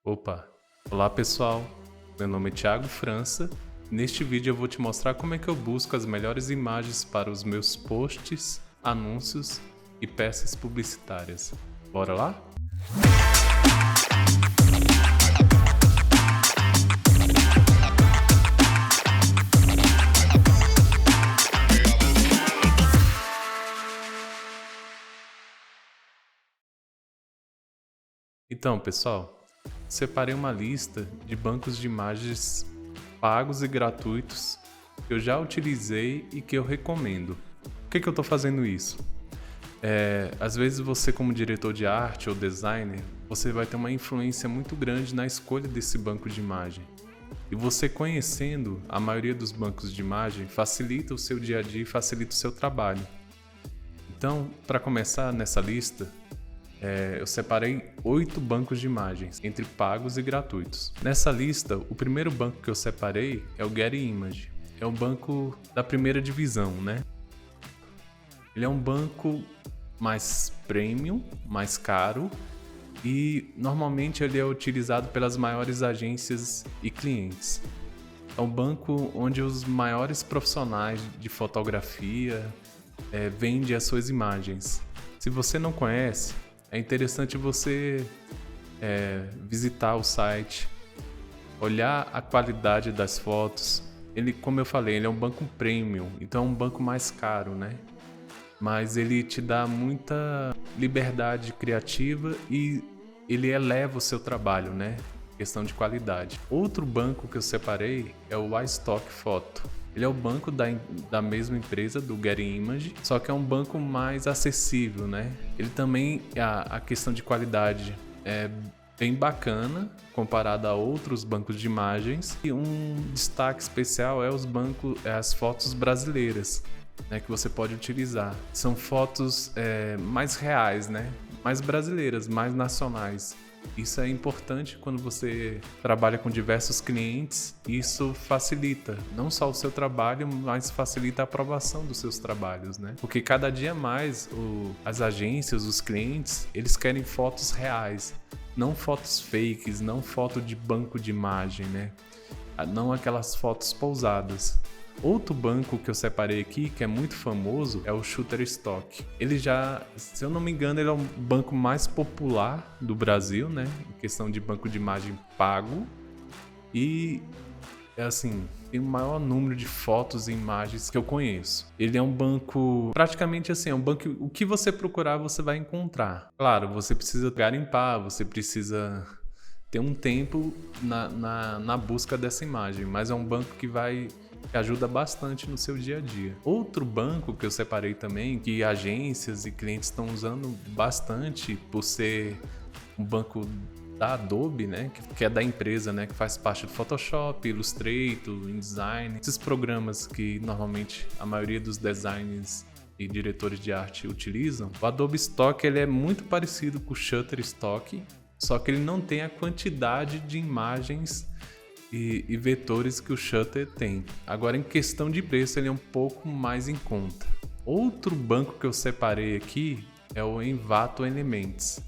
Opa! Olá pessoal, meu nome é Thiago França. Neste vídeo eu vou te mostrar como é que eu busco as melhores imagens para os meus posts, anúncios e peças publicitárias. Bora lá? Então pessoal, separei uma lista de bancos de imagens pagos e gratuitos que eu já utilizei e que eu recomendo. Por que eu estou fazendo isso? Às vezes você, como diretor de arte ou designer, você vai ter uma influência muito grande na escolha desse banco de imagem. E você conhecendo a maioria dos bancos de imagem facilita o seu dia a dia e facilita o seu trabalho. Então, para começar nessa lista, eu separei 8 bancos de imagens, entre pagos e gratuitos. Nessa lista, o primeiro banco que eu separei é o Getty Image. É um banco da primeira divisão, né? Ele é um banco mais premium, mais caro, e normalmente ele é utilizado pelas maiores agências e clientes. É um banco onde os maiores profissionais de fotografia vendem as suas imagens. Se você não conhece, é interessante você visitar o site, olhar a qualidade das fotos. Ele, como eu falei, ele é um banco premium, então é um banco mais caro, né? Mas ele te dá muita liberdade criativa e ele eleva o seu trabalho, né? Questão de qualidade. Outro banco que eu separei é o iStock Photo. Ele é o banco da mesma empresa, do Getty Image, só que é um banco mais acessível, né? Ele também, a questão de qualidade é bem bacana comparado a outros bancos de imagens. E um destaque especial é as fotos brasileiras, né, que você pode utilizar. São fotos mais reais, né? Mais brasileiras, mais nacionais. Isso é importante quando você trabalha com diversos clientes. Isso facilita não só o seu trabalho, mas facilita a aprovação dos seus trabalhos, né? Porque cada dia mais as agências, os clientes, eles querem fotos reais, não fotos fakes, não foto de banco de imagem, né? Não aquelas fotos pousadas. Outro banco que eu separei aqui, que é muito famoso, é o Shutterstock. Ele já, se eu não me engano, ele é o banco mais popular do Brasil, né? Em questão de banco de imagem pago. E, assim, tem o maior número de fotos e imagens que eu conheço. Ele é um banco, praticamente assim, é um banco, o que você procurar, você vai encontrar. Claro, você precisa garimpar, você precisa ter um tempo na busca dessa imagem, mas é um banco que ajuda bastante no seu dia a dia. Outro banco que eu separei também, que agências e clientes estão usando bastante por ser um banco da Adobe, né, que é da empresa, né, que faz parte do Photoshop, Illustrator, InDesign, esses programas que normalmente a maioria dos designers e diretores de arte utilizam. O Adobe Stock ele é muito parecido com o Shutterstock, só que ele não tem a quantidade de imagens e vetores que o Shutter tem. Agora, em questão de preço, ele é um pouco mais em conta. Outro banco que eu separei aqui é o Envato Elements.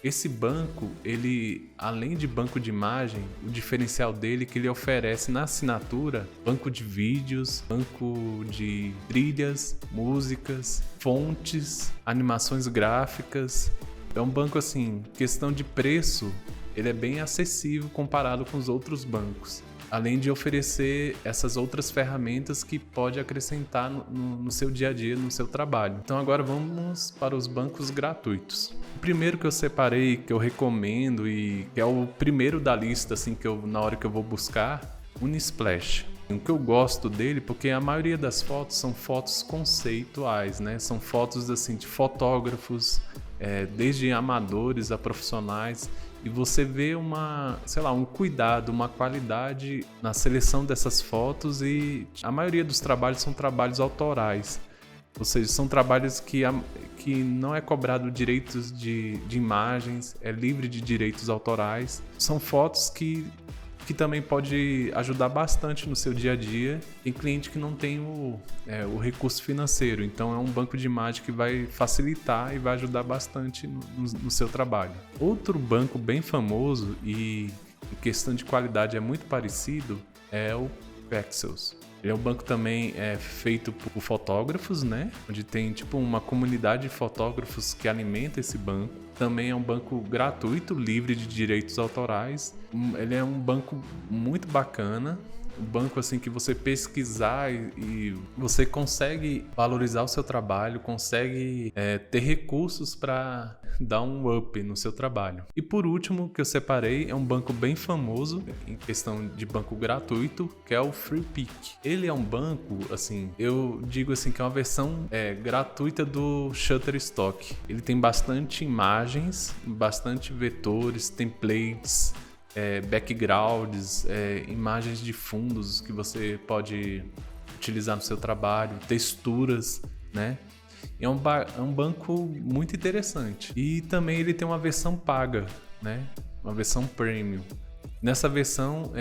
Esse banco, ele, além de banco de imagem, o diferencial dele é que ele oferece na assinatura banco de vídeos, banco de trilhas, músicas, fontes, animações gráficas. É um banco assim, questão de preço, ele é bem acessível comparado com os outros bancos. Além de oferecer essas outras ferramentas que pode acrescentar no seu dia a dia, no seu trabalho. Então agora vamos para os bancos gratuitos. O primeiro que eu separei, que eu recomendo e que é o primeiro da lista, assim, na hora que eu vou buscar, Unisplash. O que eu gosto dele, porque a maioria das fotos são fotos conceituais, né? São fotos assim de fotógrafos, desde amadores a profissionais, e você vê um cuidado, uma qualidade na seleção dessas fotos, e a maioria dos trabalhos são trabalhos autorais, ou seja, são trabalhos que não é cobrado direitos de imagens, é livre de direitos autorais. São fotos que que também pode ajudar bastante no seu dia a dia. Tem cliente que não tem o recurso financeiro, então é um banco de imagem que vai facilitar e vai ajudar bastante no seu trabalho. Outro banco bem famoso e em questão de qualidade é muito parecido é o Pexels. Ele é um banco também feito por fotógrafos, né? Onde tem tipo uma comunidade de fotógrafos que alimenta esse banco. Também é um banco gratuito, livre de direitos autorais. Ele é um banco muito bacana. Um banco assim que você pesquisar e você consegue valorizar o seu trabalho, consegue ter recursos para dar um up no seu trabalho. E por último, que eu separei, é um banco bem famoso em questão de banco gratuito, que é o Freepik. Ele é um banco, assim, eu digo assim que é uma versão gratuita do Shutterstock. Ele tem bastante imagens, bastante vetores, templates, backgrounds, imagens de fundos que você pode utilizar no seu trabalho, texturas, né? É um banco muito interessante. E também ele tem uma versão paga, né? Uma versão premium. Nessa versão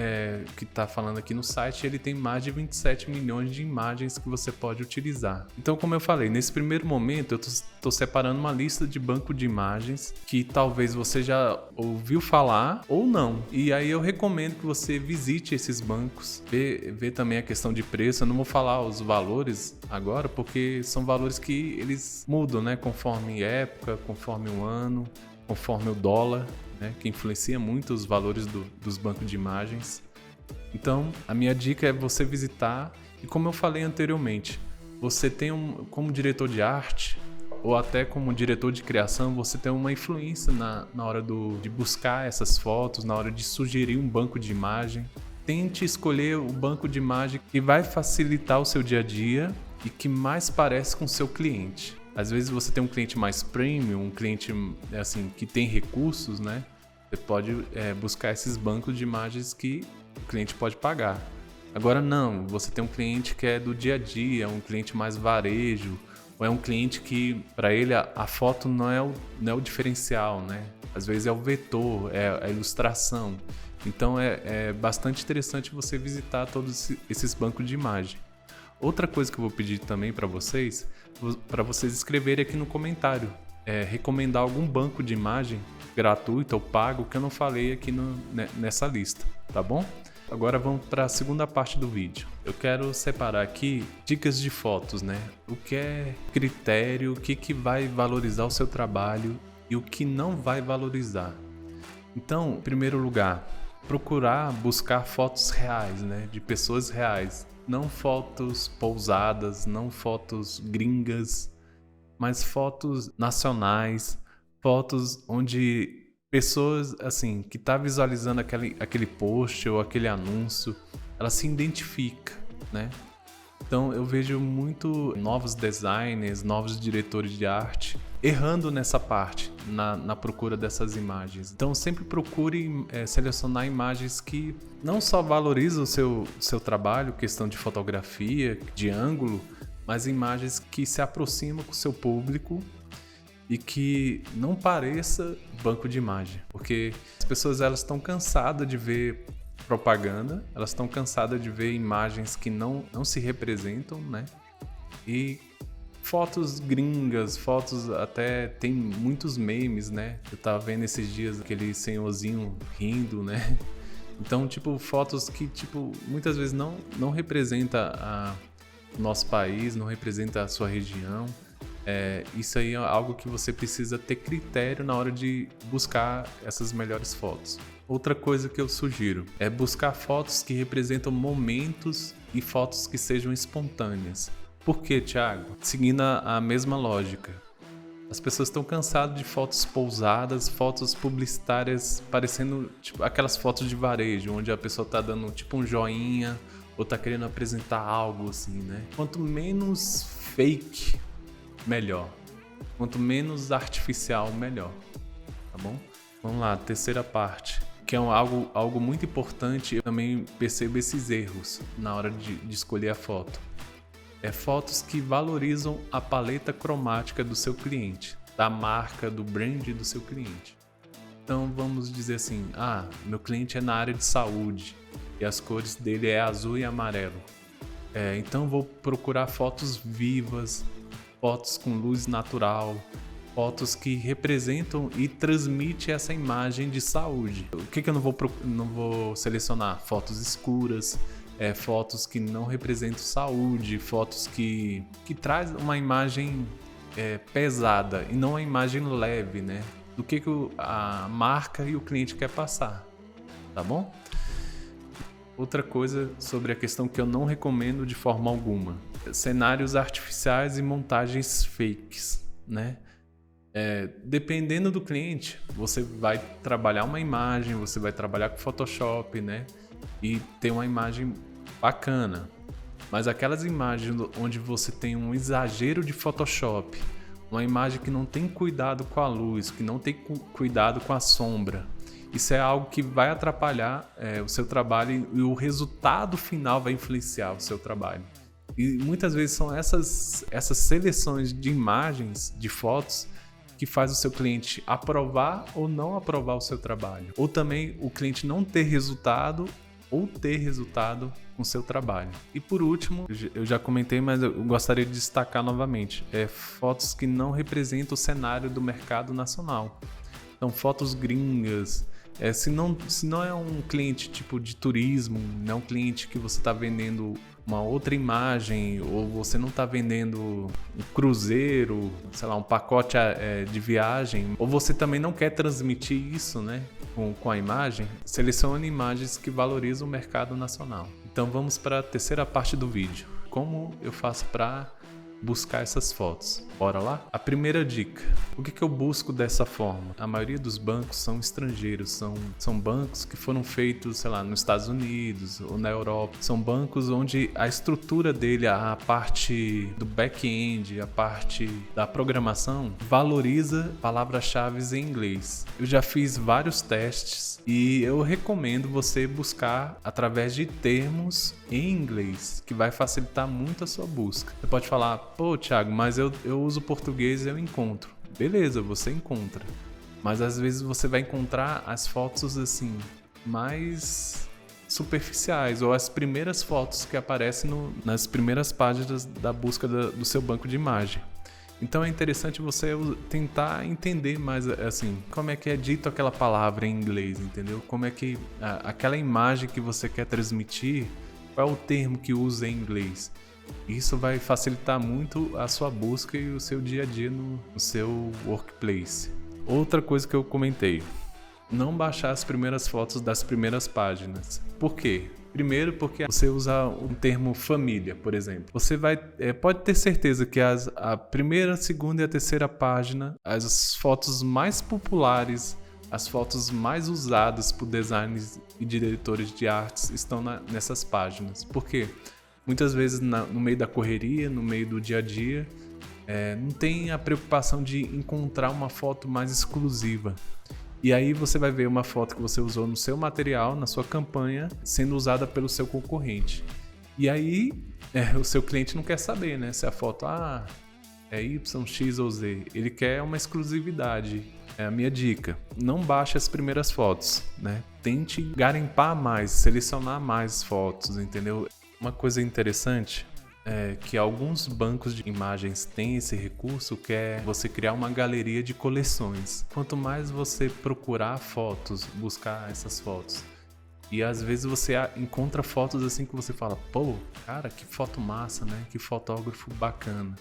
que está falando aqui no site, ele tem mais de 27 milhões de imagens que você pode utilizar. Então, como eu falei, nesse primeiro momento eu estou separando uma lista de banco de imagens que talvez você já ouviu falar ou não. E aí eu recomendo que você visite esses bancos, vê também a questão de preço. Eu não vou falar os valores agora, porque são valores que eles mudam, né? Conforme época, conforme o ano, conforme o dólar, né, que influencia muito os valores dos bancos de imagens. Então, a minha dica é você visitar e, como eu falei anteriormente, você tem como diretor de arte ou até como diretor de criação, você tem uma influência na hora de buscar essas fotos, na hora de sugerir um banco de imagem. Tente escolher o banco de imagem que vai facilitar o seu dia a dia e que mais parece com o seu cliente. Às vezes você tem um cliente mais premium, um cliente assim, que tem recursos, né? Você pode buscar esses bancos de imagens que o cliente pode pagar. Agora não, você tem um cliente que é do dia a dia, um cliente mais varejo, ou é um cliente que para ele a foto não é o diferencial, né? Às vezes é o vetor, é a ilustração. Então é bastante interessante você visitar todos esses bancos de imagem. Outra coisa que eu vou pedir também para vocês escreverem aqui no comentário, recomendar algum banco de imagem gratuito ou pago que eu não falei aqui nessa lista, tá bom? Agora vamos para a segunda parte do vídeo. Eu quero separar aqui dicas de fotos, né? O que é critério, o que vai valorizar o seu trabalho e o que não vai valorizar. Então, em primeiro lugar, buscar fotos reais, né? De pessoas reais. Não fotos pousadas, não fotos gringas, mas fotos nacionais, fotos onde pessoas assim que tá visualizando aquele post ou aquele anúncio, ela se identifica, né? Então eu vejo muito novos designers, novos diretores de arte errando nessa parte, na procura dessas imagens. Então sempre procure selecionar imagens que não só valorizam o seu trabalho, questão de fotografia, de ângulo, mas imagens que se aproximam com o seu público e que não pareça banco de imagem. Porque as pessoas estão cansadas de ver propaganda, elas estão cansadas de ver imagens que não se representam, né? E fotos gringas, fotos até tem muitos memes, né? Eu tava vendo esses dias aquele senhorzinho rindo, né? Então, fotos que, muitas vezes não representa o nosso país, não representa a sua região. Isso aí é algo que você precisa ter critério na hora de buscar essas melhores fotos. Outra coisa que eu sugiro é buscar fotos que representam momentos e fotos que sejam espontâneas. Por quê, Thiago? Seguindo a mesma lógica. As pessoas estão cansadas de fotos pousadas, fotos publicitárias, parecendo aquelas fotos de varejo, onde a pessoa está dando um joinha ou está querendo apresentar algo assim, né? Quanto menos fake, melhor. Quanto menos artificial, melhor. Tá bom? Vamos lá, terceira parte, que é algo muito importante. Eu também percebo esses erros na hora de escolher a foto. Fotos que valorizam a paleta cromática do seu cliente, da marca, do brand do seu cliente. Então vamos dizer assim, meu cliente é na área de saúde e as cores dele é azul e amarelo. Então vou procurar fotos vivas, fotos com luz natural, fotos que representam e transmitem essa imagem de saúde. O que eu não vou selecionar? Fotos escuras, fotos que não representam saúde, fotos que traz uma imagem pesada e não uma imagem leve, né? Do que a marca e o cliente quer passar, tá bom? Outra coisa sobre a questão que eu não recomendo de forma alguma: cenários artificiais e montagens fakes, né? Dependendo do cliente, você vai trabalhar uma imagem, você vai trabalhar com Photoshop, né? E ter uma imagem bacana. Mas aquelas imagens onde você tem um exagero de Photoshop, uma imagem que não tem cuidado com a luz, que não tem cuidado com a sombra, isso é algo que vai atrapalhar o seu trabalho e o resultado final vai influenciar o seu trabalho. E muitas vezes são essas seleções de imagens, de fotos, que faz o seu cliente aprovar ou não aprovar o seu trabalho. Ou também o cliente não ter resultado ou ter resultado com o seu trabalho. E por último, eu já comentei, mas eu gostaria de destacar novamente, fotos que não representam o cenário do mercado nacional. Então, fotos gringas. Se não é um cliente tipo de turismo, não é um cliente que você está vendendo uma outra imagem, ou você não está vendendo um cruzeiro, sei lá, um pacote de viagem, ou você também não quer transmitir isso, né, com a imagem, selecione imagens que valorizam o mercado nacional. Então vamos para a terceira parte do vídeo. Como eu faço para buscar essas fotos? Bora lá? A primeira dica: o que eu busco dessa forma? A maioria dos bancos são estrangeiros, são bancos que foram feitos, sei lá, nos Estados Unidos ou na Europa. São bancos onde a estrutura dele, a parte do back-end, a parte da programação, valoriza palavras-chave em inglês. Eu já fiz vários testes e eu recomendo você buscar através de termos em inglês, que vai facilitar muito a sua busca. Você pode falar: pô, Thiago, mas eu uso português e eu encontro. Beleza, você encontra. Mas às vezes você vai encontrar as fotos assim, mais superficiais, ou as primeiras fotos que aparecem nas primeiras páginas da busca do seu banco de imagem. Então é interessante você tentar entender mais assim, como é que é dito aquela palavra em inglês, entendeu? Como é que aquela imagem que você quer transmitir, qual é o termo que usa em inglês. Isso vai facilitar muito a sua busca e o seu dia a dia no seu workplace. Outra coisa que eu comentei: não baixar as primeiras fotos das primeiras páginas. Por quê? Primeiro, porque você usa um termo família, por exemplo. Você pode ter certeza que a primeira, segunda e a terceira página, as fotos mais populares, as fotos mais usadas por designers e diretores de artes estão nessas páginas. Por quê? Muitas vezes no meio da correria, no meio do dia a dia, não tem a preocupação de encontrar uma foto mais exclusiva. E aí você vai ver uma foto que você usou no seu material, na sua campanha, sendo usada pelo seu concorrente. E aí o seu cliente não quer saber, né? Se a foto é Y, X ou Z. Ele quer uma exclusividade. É a minha dica: não baixe as primeiras fotos, né? Tente garimpar mais, selecionar mais fotos, entendeu? Uma coisa interessante é que alguns bancos de imagens têm esse recurso, que é você criar uma galeria de coleções. Quanto mais você procurar fotos, buscar essas fotos, e às vezes você encontra fotos assim que você fala: pô, cara, que foto massa, né? Que fotógrafo bacana.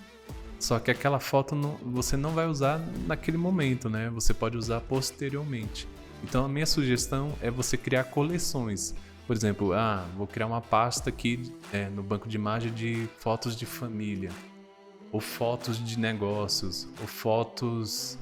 Só que aquela foto você não vai usar naquele momento, né? Você pode usar posteriormente. Então a minha sugestão é você criar coleções. Por exemplo, vou criar uma pasta aqui no banco de imagem de fotos de família, ou fotos de negócios, ou fotos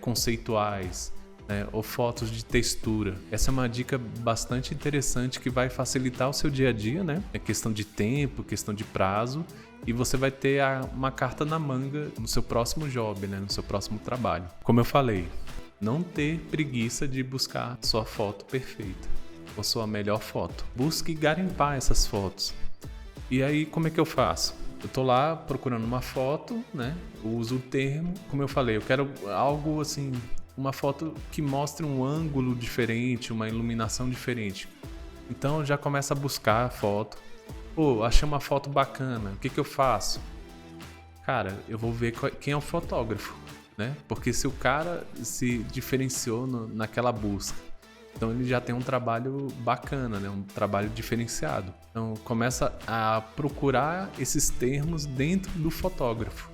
conceituais, né, ou fotos de textura. Essa é uma dica bastante interessante que vai facilitar o seu dia a dia, né? É questão de tempo, questão de prazo, e você vai ter uma carta na manga no seu próximo job, né? No seu próximo trabalho. Como eu falei, não ter preguiça de buscar sua foto perfeita ou sua melhor foto. Busque garimpar essas fotos. E aí, como é que eu faço? Eu tô lá procurando uma foto, né? Eu uso o termo, como eu falei, eu quero algo assim uma foto que mostre um ângulo diferente, uma iluminação diferente. Então já começa a buscar a foto. Pô, achei uma foto bacana, o que eu faço? Cara, eu vou ver quem é o fotógrafo, né? Porque se o cara se diferenciou naquela busca, então ele já tem um trabalho bacana, né? Um trabalho diferenciado. Então começa a procurar esses termos dentro do fotógrafo.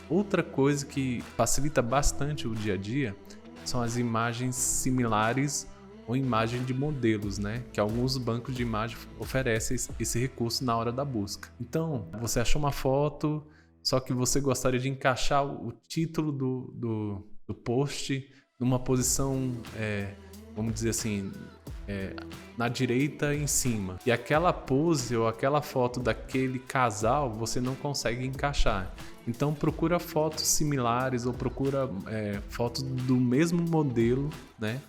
Outra coisa que facilita bastante o dia a dia são as imagens similares ou imagem de modelos, né? Que alguns bancos de imagem oferecem esse recurso na hora da busca. Então, você achou uma foto, só que você gostaria de encaixar o título do post numa posição, vamos dizer assim, na direita em cima. E aquela pose ou aquela foto daquele casal você não consegue encaixar. Então procura fotos similares ou procura fotos do mesmo modelo, né?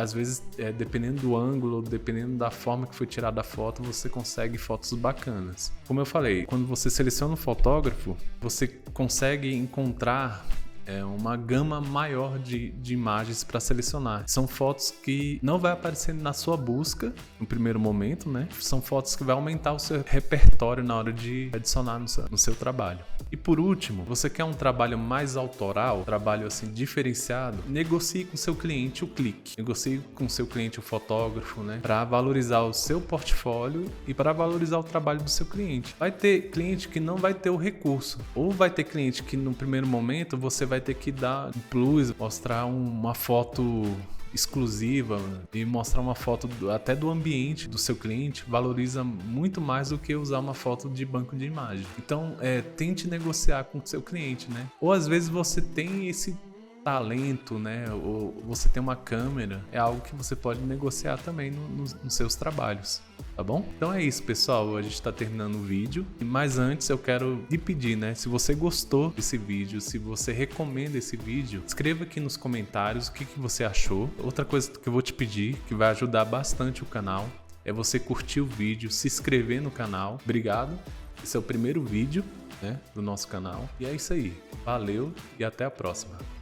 Às vezes, dependendo do ângulo, dependendo da forma que foi tirada a foto, você consegue fotos bacanas. Como eu falei, quando você seleciona um fotógrafo, você consegue encontrar uma gama maior de imagens para selecionar. São fotos que não vai aparecer na sua busca no primeiro momento, né? São fotos que vai aumentar o seu repertório na hora de adicionar no seu trabalho. E por último, você quer um trabalho mais autoral, trabalho assim diferenciado, negocie com seu cliente o clique. Negocie com seu cliente o fotógrafo, né? Para valorizar o seu portfólio e para valorizar o trabalho do seu cliente. Vai ter cliente que não vai ter o recurso, ou vai ter cliente que no primeiro momento você vai ter que dar um plus, mostrar uma foto exclusiva e mostrar uma foto até do ambiente do seu cliente valoriza muito mais do que usar uma foto de banco de imagem. Então, tente negociar com o seu cliente, né? Ou às vezes você tem esse talento, né? Ou você tem uma câmera, é algo que você pode negociar também nos seus trabalhos, tá bom? Então é isso, pessoal, a gente está terminando o vídeo, mas antes eu quero lhe pedir, né? Se você gostou desse vídeo, se você recomenda esse vídeo, escreva aqui nos comentários o que você achou. Outra coisa que eu vou te pedir, que vai ajudar bastante o canal, é você curtir o vídeo, se inscrever no canal. Obrigado, esse é o primeiro vídeo, né, do nosso canal. E é isso aí, valeu e até a próxima.